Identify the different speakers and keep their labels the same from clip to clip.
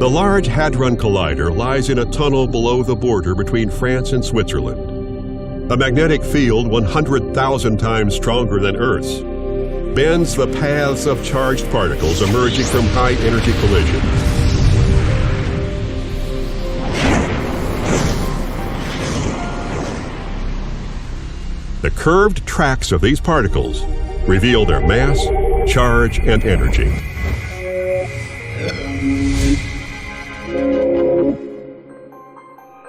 Speaker 1: The Large Hadron Collider lies in a tunnel below the border between France and Switzerland. A magnetic field 100,000 times stronger than Earth's bends the paths of charged particles emerging from high-energy collisions. The curved tracks of these particles reveal their mass, charge, and energy.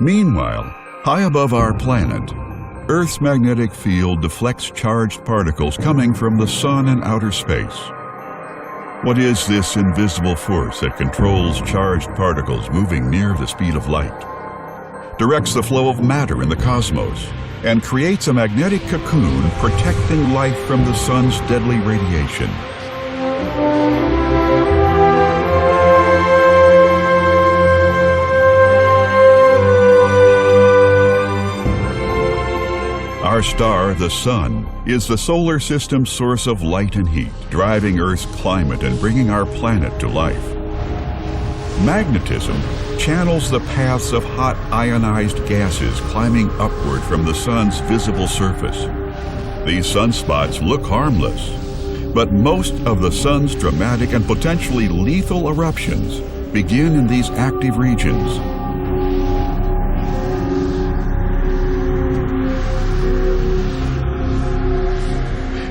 Speaker 2: Meanwhile, high above our planet, Earth's magnetic field deflects charged particles coming from the sun and outer space. What is this invisible force that controls charged particles moving near the speed of light, directs the flow of matter in the cosmos, and creates a magnetic cocoon protecting life from the sun's deadly radiation? Our star, the Sun, is the solar system's source of light and heat, driving Earth's climate and bringing our planet to life. Magnetism channels the paths of hot ionized gases climbing upward from the Sun's visible surface. These sunspots look harmless, but most of the Sun's dramatic and potentially lethal eruptions begin in these active regions.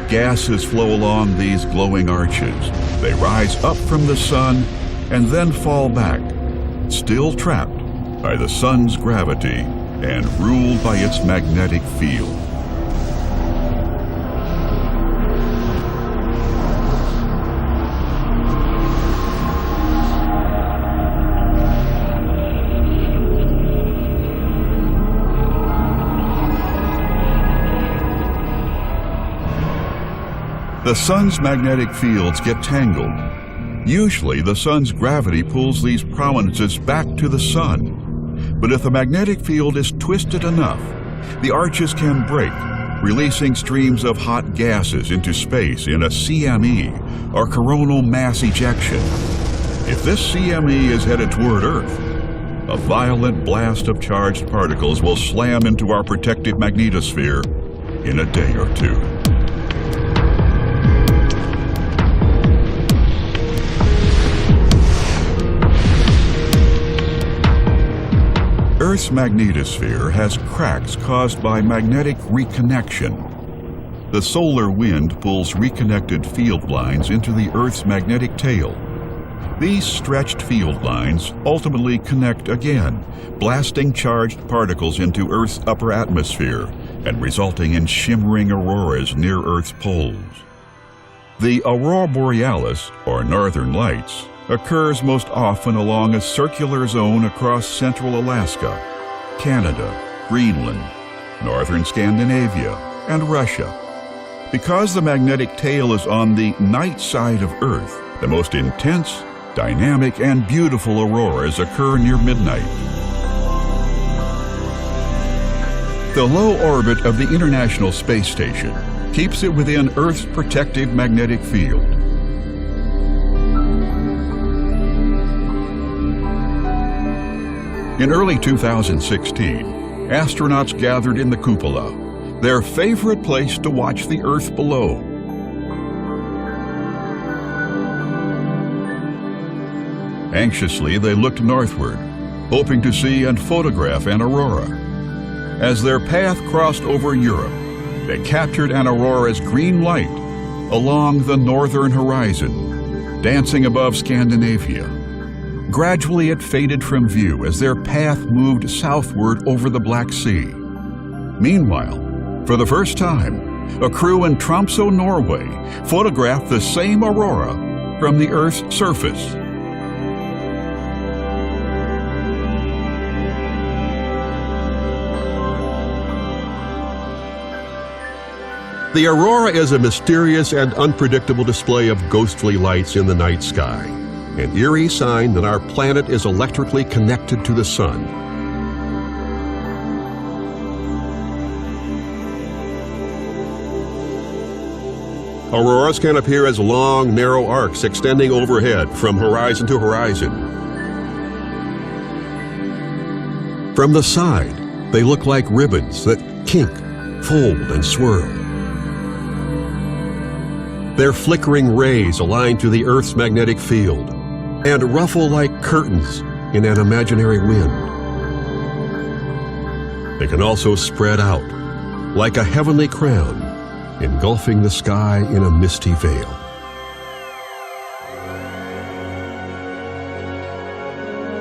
Speaker 2: Gases flow along these glowing arches. They rise up from the sun and then fall back, still trapped by the sun's gravity and ruled by its magnetic field. The sun's magnetic fields get tangled. Usually, the sun's gravity pulls these prominences back to the sun. But if the magnetic field is twisted enough, the arches can break, releasing streams of hot gases into space in a CME, or coronal mass ejection. If this CME is headed toward Earth, a violent blast of charged particles will slam into our protective magnetosphere in a day or two. Earth's magnetosphere has cracks caused by magnetic reconnection. The solar wind pulls reconnected field lines into the Earth's magnetic tail. These stretched field lines ultimately connect again, blasting charged particles into Earth's upper atmosphere and resulting in shimmering auroras near Earth's poles. The Aurora borealis, or northern lights, occurs most often along a circular zone across central Alaska, Canada, Greenland, northern Scandinavia, and Russia. Because the magnetic tail is on the night side of Earth, the most intense, dynamic, and beautiful auroras occur near midnight. The low orbit of the International Space Station keeps it within Earth's protective magnetic field. In early 2016, astronauts gathered in the cupola, their favorite place to watch the Earth below. Anxiously, they looked northward, hoping to see and photograph an aurora. As their path crossed over Europe, they captured an aurora's green light along the northern horizon, dancing above Scandinavia. Gradually, it faded from view as their path moved southward over the Black Sea. Meanwhile, for the first time, a crew in Tromsø, Norway, photographed the same aurora from the Earth's surface.
Speaker 1: The aurora is a mysterious and unpredictable display of ghostly lights in the night sky, an eerie sign that our planet is electrically connected to the sun. Auroras can appear as long, narrow arcs extending overhead from horizon to horizon. From the side, they look like ribbons that kink, fold, and swirl. Their flickering rays align to the Earth's magnetic field and ruffle like curtains in an imaginary wind. They can also spread out like a heavenly crown, engulfing the sky in a misty veil.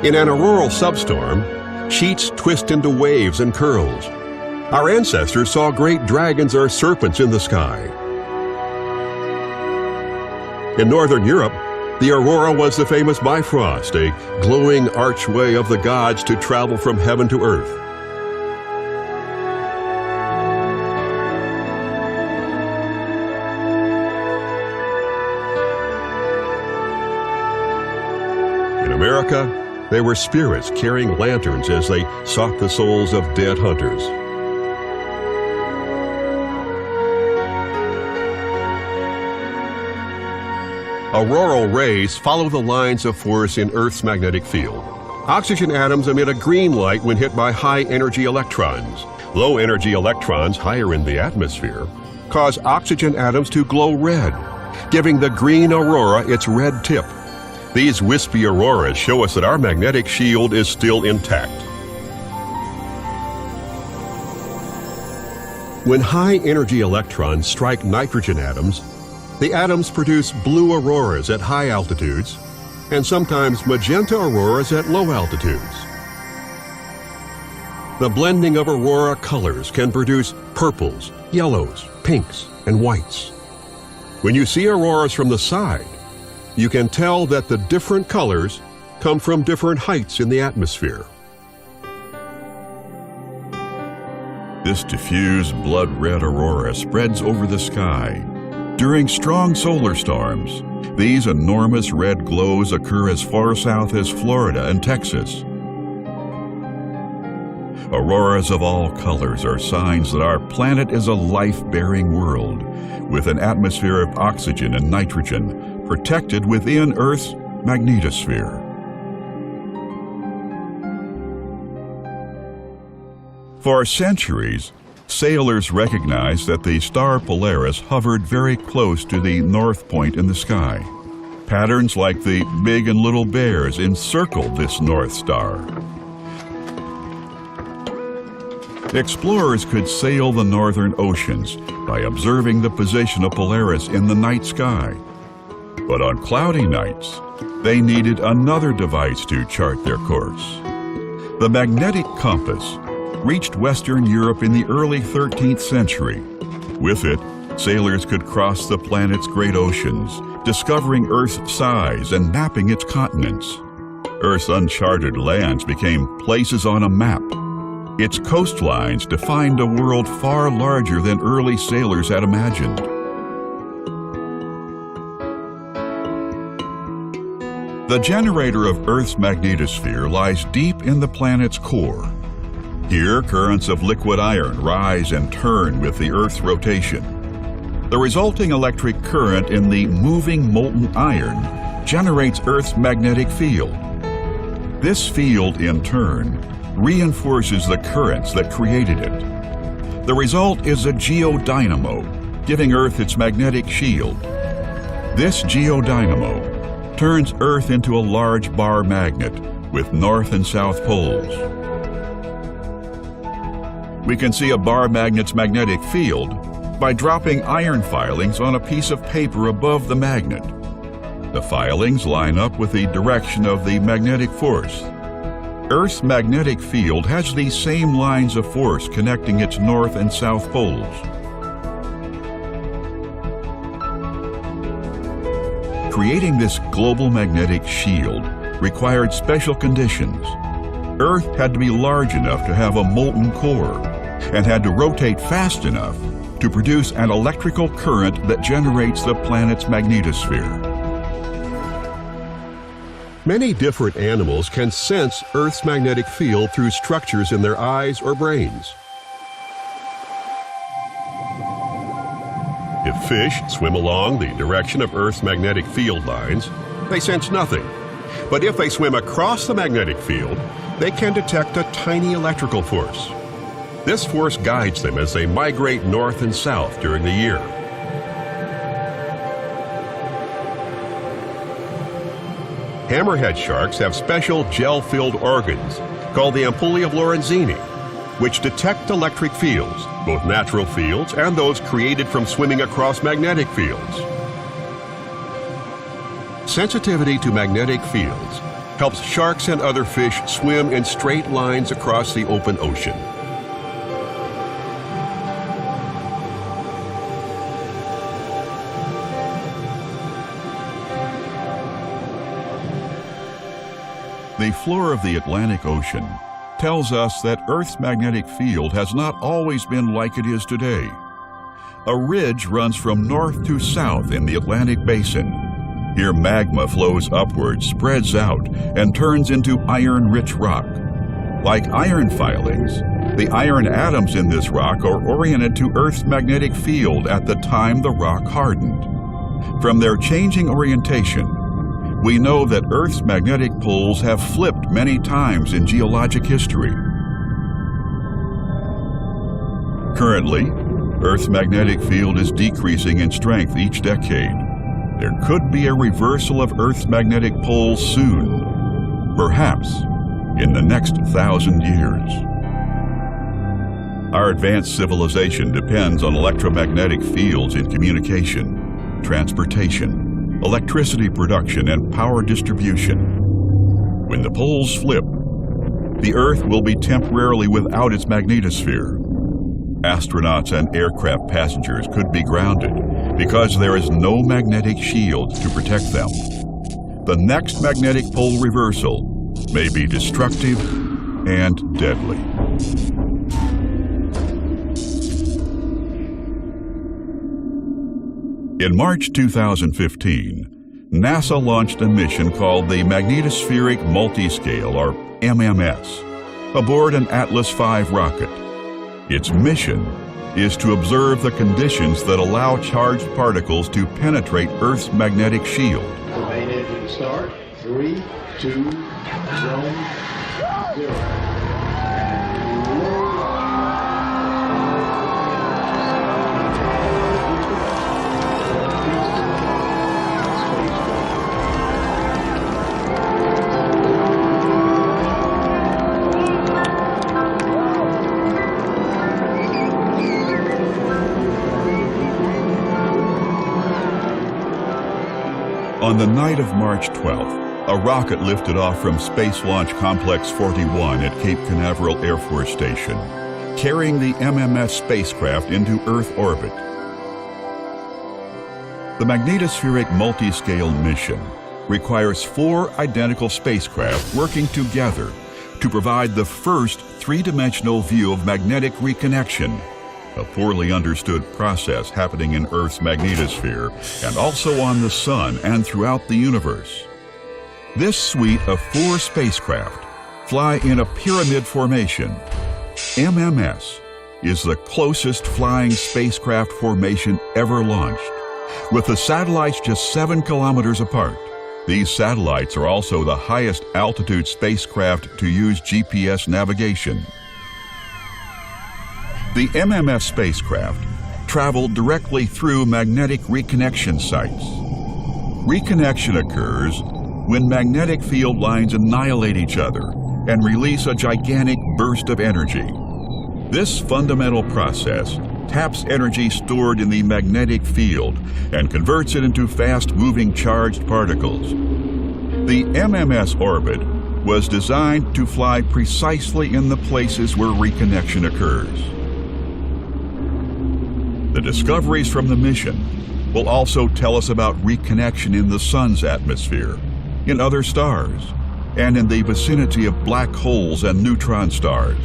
Speaker 1: In an auroral substorm, sheets twist into waves and curls. Our ancestors saw great dragons or serpents in the sky. In northern Europe, the aurora was the famous bifrost, a glowing archway of the gods to travel from heaven to earth. In America, there were spirits carrying lanterns as they sought the souls of dead hunters. Auroral rays follow the lines of force in Earth's magnetic field. Oxygen atoms emit a green light when hit by high-energy electrons. Low-energy electrons higher in the atmosphere cause oxygen atoms to glow red, giving the green aurora its red tip. These wispy auroras show us that our magnetic shield is still intact. When high-energy electrons strike nitrogen atoms, the atoms produce blue auroras at high altitudes and sometimes magenta auroras at low altitudes. The blending of aurora colors can produce purples, yellows, pinks, and whites. When you see auroras from the side, you can tell that the different colors come from different heights in the atmosphere.
Speaker 2: This diffuse blood-red aurora spreads over the sky. During strong solar storms, these enormous red glows occur as far south as Florida and Texas. Auroras of all colors are signs that our planet is a life-bearing world, with an atmosphere of oxygen and nitrogen protected within Earth's magnetosphere. For centuries, sailors recognized that the star Polaris hovered very close to the north point in the sky. Patterns like the big and little bears encircled this North Star. Explorers could sail the northern oceans by observing the position of Polaris in the night sky. But on cloudy nights, they needed another device to chart their course. The magnetic compass reached Western Europe in the early 13th century. With it, sailors could cross the planet's great oceans, discovering Earth's size and mapping its continents. Earth's uncharted lands became places on a map. Its coastlines defined a world far larger than early sailors had imagined. The generator of Earth's magnetosphere lies deep in the planet's core. Here, currents of liquid iron rise and turn with the Earth's rotation. The resulting electric current in the moving molten iron generates Earth's magnetic field. This field, in turn, reinforces the currents that created it. The result is a geodynamo, giving Earth its magnetic shield. This geodynamo turns Earth into a large bar magnet with north and south poles. We can see a bar magnet's magnetic field by dropping iron filings on a piece of paper above the magnet. The filings line up with the direction of the magnetic force. Earth's magnetic field has these same lines of force connecting its north and south poles. Creating this global magnetic shield required special conditions. Earth had to be large enough to have a molten core and had to rotate fast enough to produce an electrical current that generates the planet's magnetosphere.
Speaker 1: Many different animals can sense Earth's magnetic field through structures in their eyes or brains. If fish swim along the direction of Earth's magnetic field lines, they sense nothing. But if they swim across the magnetic field, they can detect a tiny electrical force. This force guides them as they migrate north and south during the year. Hammerhead sharks have special gel-filled organs called the ampullae of Lorenzini, which detect electric fields, both natural fields and those created from swimming across magnetic fields. Sensitivity to magnetic fields helps sharks and other fish swim in straight lines across the open ocean.
Speaker 2: The floor of the Atlantic Ocean tells us that Earth's magnetic field has not always been like it is today. A ridge runs from north to south in the Atlantic Basin. Here magma flows upward, spreads out, and turns into iron-rich rock. Like iron filings, the iron atoms in this rock are oriented to Earth's magnetic field at the time the rock hardened. From their changing orientation, we know that Earth's magnetic poles have flipped many times in geologic history. Currently, Earth's magnetic field is decreasing in strength each decade. There could be a reversal of Earth's magnetic poles soon, perhaps in the next 1,000 years. Our advanced civilization depends on electromagnetic fields in communication, transportation, electricity production, and power distribution. When the poles flip, the Earth will be temporarily without its magnetosphere. Astronauts and aircraft passengers could be grounded because there is no magnetic shield to protect them. The next magnetic pole reversal may be destructive and deadly. In March 2015, NASA launched a mission called the Magnetospheric Multiscale, or MMS, aboard an Atlas V rocket. Its mission is to observe the conditions that allow charged particles to penetrate Earth's magnetic shield.
Speaker 3: The main engine start. 3, 2, 1, 0.
Speaker 2: On the night of March 12th, a rocket lifted off from Space Launch Complex 41 at Cape Canaveral Air Force Station, carrying the MMS spacecraft into Earth orbit. The Magnetospheric Multiscale mission requires 4 identical spacecraft working together to provide the first 3-dimensional view of magnetic reconnection, a poorly understood process happening in Earth's magnetosphere and also on the Sun and throughout the universe. This suite of 4 spacecraft fly in a pyramid formation. MMS is the closest flying spacecraft formation ever launched, with the satellites just 7 kilometers apart. These satellites are also the highest altitude spacecraft to use GPS navigation. The MMS spacecraft traveled directly through magnetic reconnection sites. Reconnection occurs when magnetic field lines annihilate each other and release a gigantic burst of energy. This fundamental process taps energy stored in the magnetic field and converts it into fast-moving charged particles. The MMS orbit was designed to fly precisely in the places where reconnection occurs. The discoveries from the mission will also tell us about reconnection in the Sun's atmosphere, in other stars, and in the vicinity of black holes and neutron stars.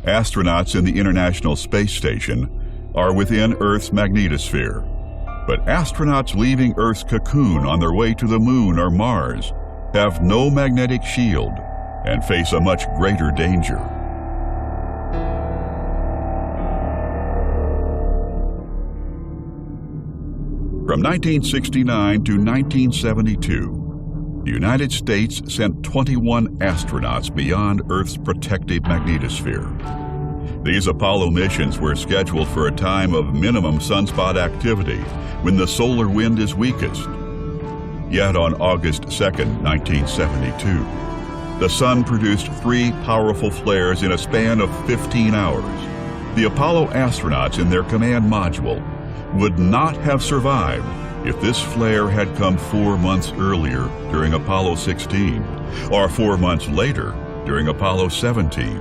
Speaker 2: Astronauts in the International Space Station are within Earth's magnetosphere, but astronauts leaving Earth's cocoon on their way to the Moon or Mars have no magnetic shield and face a much greater danger. From 1969 to 1972, the United States sent 21 astronauts beyond Earth's protective magnetosphere. These Apollo missions were scheduled for a time of minimum sunspot activity when the solar wind is weakest. Yet on August 2, 1972, the sun produced 3 powerful flares in a span of 15 hours. The Apollo astronauts in their command module would not have survived if this flare had come 4 months earlier during Apollo 16 or 4 months later during Apollo 17.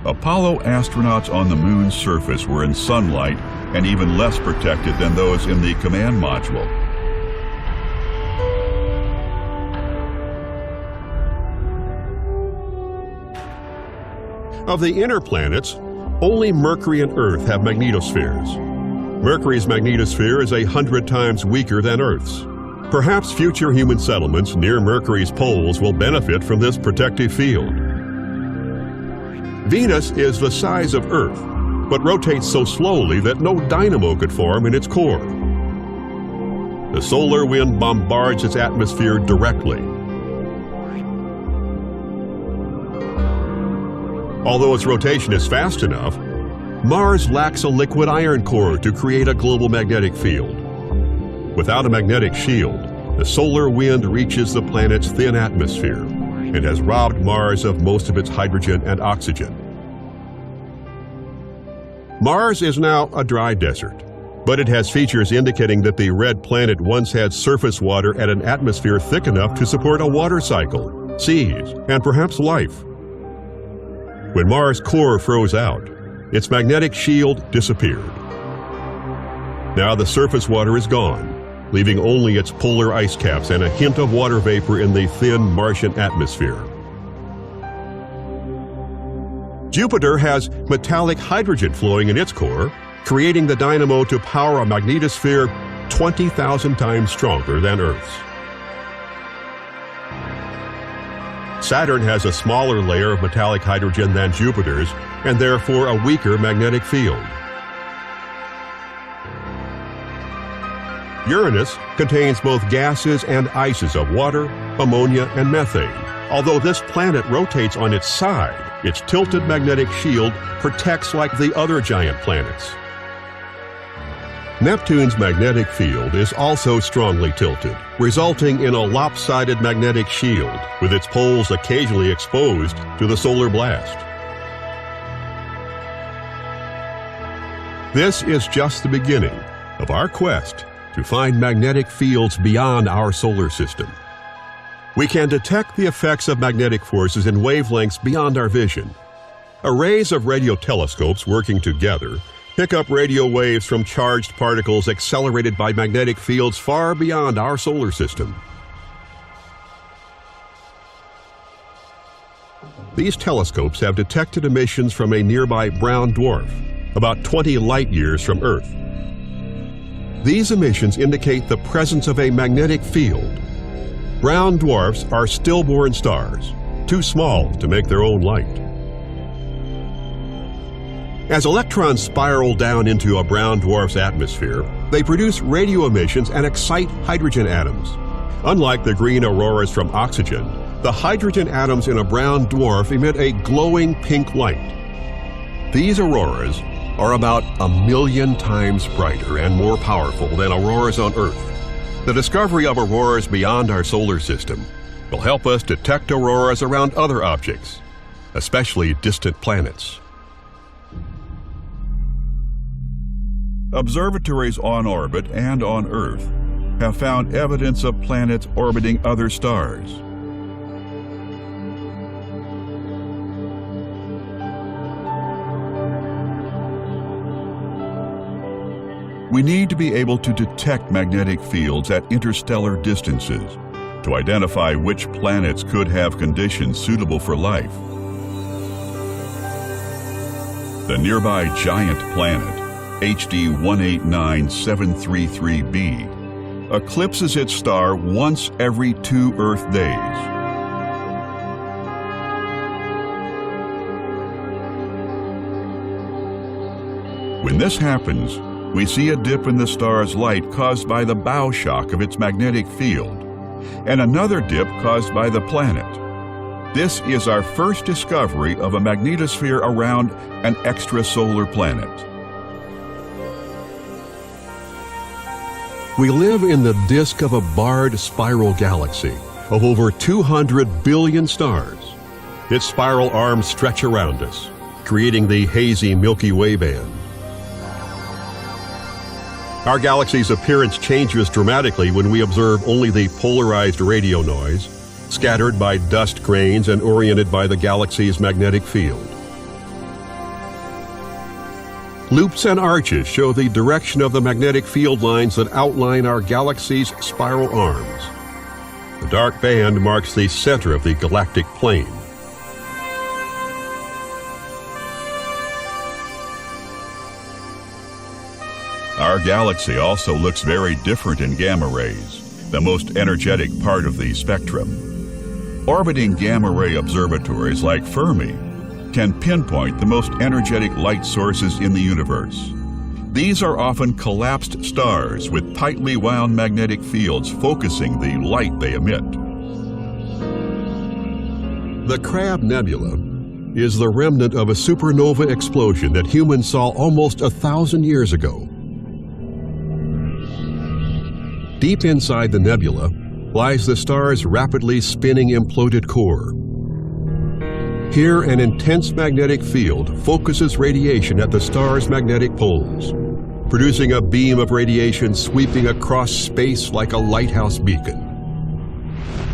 Speaker 2: Apollo astronauts on the moon's surface were in sunlight and even less protected than those in the command module.
Speaker 1: Of the inner planets, only Mercury and Earth have magnetospheres. Mercury's magnetosphere is 100 times weaker than Earth's. Perhaps future human settlements near Mercury's poles will benefit from this protective field. Venus is the size of Earth, but rotates so slowly that no dynamo could form in its core. The solar wind bombards its atmosphere directly. Although its rotation is fast enough, Mars lacks a liquid iron core to create a global magnetic field. Without a magnetic shield, the solar wind reaches the planet's thin atmosphere and has robbed Mars of most of its hydrogen and oxygen. Mars is now a dry desert, but it has features indicating that the red planet once had surface water at an atmosphere thick enough to support a water cycle, seas, and perhaps life. When Mars' core froze out, its magnetic shield disappeared. Now the surface water is gone, leaving only its polar ice caps and a hint of water vapor in the thin Martian atmosphere. Jupiter has metallic hydrogen flowing in its core, creating the dynamo to power a magnetosphere 20,000 times stronger than Earth's. Saturn has a smaller layer of metallic hydrogen than Jupiter's, and therefore a weaker magnetic field. Uranus contains both gases and ices of water, ammonia, and methane. Although this planet rotates on its side, its tilted magnetic shield protects like the other giant planets. Neptune's magnetic field is also strongly tilted, resulting in a lopsided magnetic shield, with its poles occasionally exposed to the solar blast. This is just the beginning of our quest to find magnetic fields beyond our solar system. We can detect the effects of magnetic forces in wavelengths beyond our vision. Arrays of radio telescopes working together pick up radio waves from charged particles accelerated by magnetic fields far beyond our solar system. These telescopes have detected emissions from a nearby brown dwarf, about 20 light-years from Earth. These emissions indicate the presence of a magnetic field. Brown dwarfs are stillborn stars, too small to make their own light. As electrons spiral down into a brown dwarf's atmosphere, they produce radio emissions and excite hydrogen atoms. Unlike the green auroras from oxygen, the hydrogen atoms in a brown dwarf emit a glowing pink light. These auroras are about 1,000,000 times brighter and more powerful than auroras on Earth. The discovery of auroras beyond our solar system will help us detect auroras around other objects, especially distant planets.
Speaker 2: Observatories on orbit and on Earth have found evidence of planets orbiting other stars. We need to be able to detect magnetic fields at interstellar distances to identify which planets could have conditions suitable for life. The nearby giant planet, HD 189733b, eclipses its star once every 2 Earth days. When this happens, We see a dip in the star's light caused by the bow shock of its magnetic field, and another dip caused by the planet. This is our first discovery of a magnetosphere around an extrasolar planet.
Speaker 1: We live in the disk of a barred spiral galaxy of over 200 billion stars. Its spiral arms stretch around us, creating the hazy Milky Way band. Our galaxy's appearance changes dramatically when we observe only the polarized radio noise, scattered by dust grains and oriented by the galaxy's magnetic field. Loops and arches show the direction of the magnetic field lines that outline our galaxy's spiral arms. The dark band marks the center of the galactic plane.
Speaker 2: Our galaxy also looks very different in gamma rays, the most energetic part of the spectrum. Orbiting gamma ray observatories like Fermi can pinpoint the most energetic light sources in the universe. These are often collapsed stars with tightly wound magnetic fields focusing the light they emit.
Speaker 1: The Crab Nebula is the remnant of a supernova explosion that humans saw almost 1,000 years ago. Deep inside the nebula lies the star's rapidly spinning imploded core. Here, an intense magnetic field focuses radiation at the star's magnetic poles, producing a beam of radiation sweeping across space like a lighthouse beacon.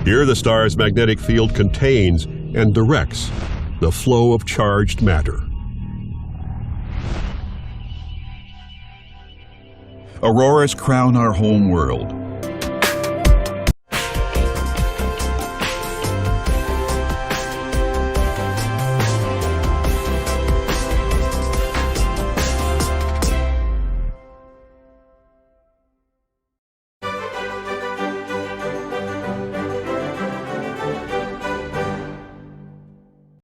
Speaker 1: Here, the star's magnetic field contains and directs the flow of charged matter.
Speaker 2: Auroras crown our home world,